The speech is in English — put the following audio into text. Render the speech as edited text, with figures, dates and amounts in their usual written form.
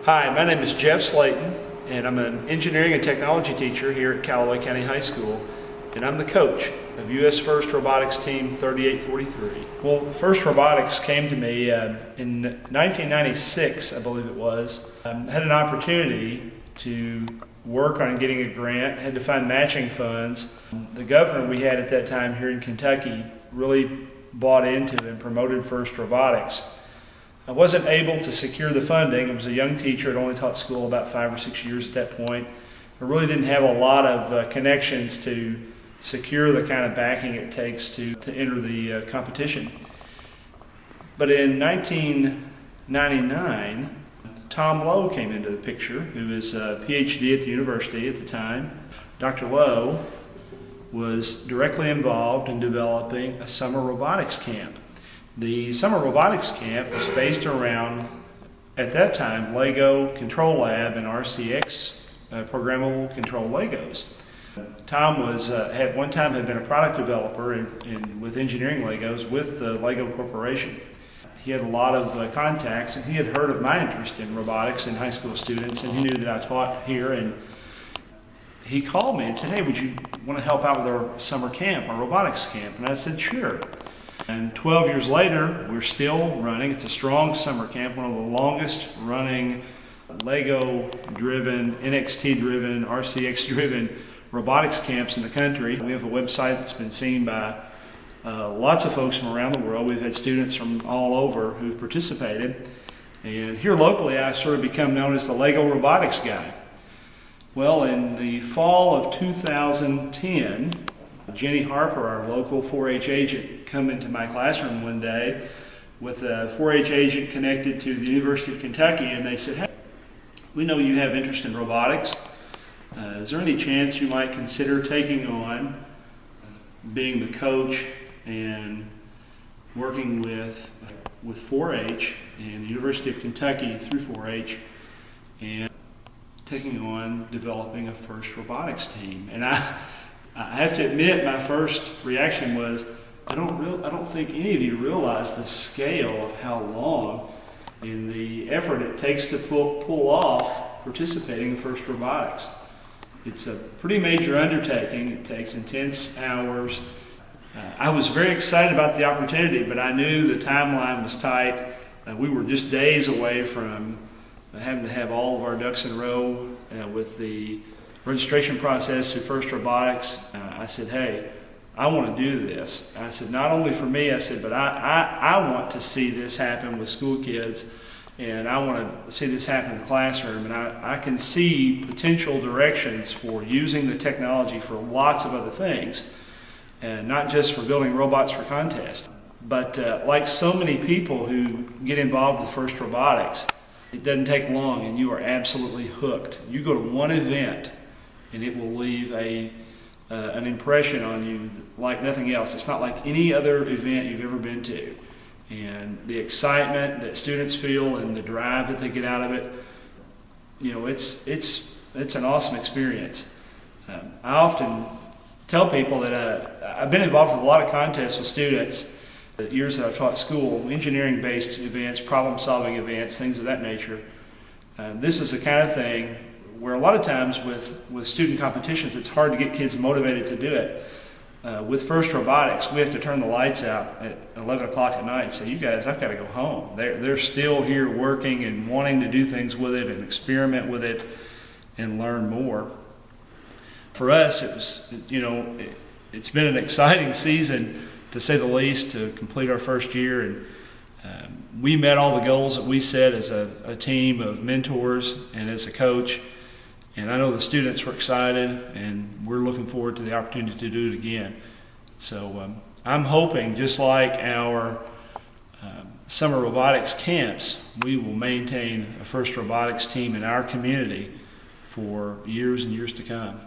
Hi, my name is Jeff Slaton, and I'm an engineering and technology teacher here at Callaway County High School, and I'm the coach of U.S. First Robotics Team 3843. Well, First Robotics came to me in 1996, I believe it was. I had an opportunity to work on getting a grant, had to find matching funds. The governor we had at that time here in Kentucky really bought into and promoted First Robotics. I wasn't able to secure the funding. I was a young teacher. I'd only taught school about 5 or 6 years at that point. I really didn't have a lot of connections to secure the kind of backing it takes to enter the competition. But in 1999, Tom Lowe came into the picture, who was a PhD at the university at the time. Dr. Lowe was directly involved in developing a summer robotics camp. The summer robotics camp was based around, at that time, Lego Control Lab and RCX programmable control Legos. Tom was had one time had been a product developer with engineering Legos with the Lego Corporation. He had a lot of contacts, and he had heard of my interest in robotics in high school students, and he knew that I taught here. And he called me and said, "Hey, would you want to help out with our summer camp, our robotics camp?" And I said, "Sure." And 12 years later, we're still running. It's a strong summer camp, one of the longest running Lego-driven, NXT-driven, RCX-driven robotics camps in the country. We have a website that's been seen by lots of folks from around the world. We've had students from all over who've participated. And here locally, I sort of become known as the Lego robotics guy. Well, in the fall of 2010, Jenny Harper, our local 4-H agent, come into my classroom one day with a 4-H agent connected to the University of Kentucky, and they said, "Hey, we know you have interest in robotics. Is there any chance you might consider taking on being the coach and working with 4-H and the University of Kentucky through 4-H and taking on developing a First Robotics team?" And I have to admit, my first reaction was, I don't think any of you realize the scale of how long and the effort it takes to pull off participating in First Robotics. It's a pretty major undertaking. It takes intense hours. I was very excited about the opportunity, but I knew the timeline was tight. We were just days away from having to have all of our ducks in a row with the registration process through First Robotics. I said, "Hey, I want to do this." I said, not only for me, I said, but I want to see this happen with school kids, and I want to see this happen in the classroom, and I can see potential directions for using the technology for lots of other things, and not just for building robots for contests. But like so many people who get involved with First Robotics, it doesn't take long and you are absolutely hooked. You go to one event and it will leave an impression on you like nothing else. It's not like any other event you've ever been to. And the excitement that students feel and the drive that they get out of it, you know, it's an awesome experience. I often tell people that I've been involved with a lot of contests with students. The years that I've taught school, engineering-based events, problem-solving events, things of that nature. This is the kind of thing where a lot of times with student competitions, it's hard to get kids motivated to do it. With First Robotics, we have to turn the lights out at 11 o'clock at night and say, "You guys, I've got to go home." They're still here working and wanting to do things with it and experiment with it and learn more. For us, it's been an exciting season, to say the least, to complete our first year. And we met all the goals that we set as a team of mentors and as a coach. And I know the students were excited, and we're looking forward to the opportunity to do it again. So I'm hoping, just like our summer robotics camps, we will maintain a First Robotics team in our community for years and years to come.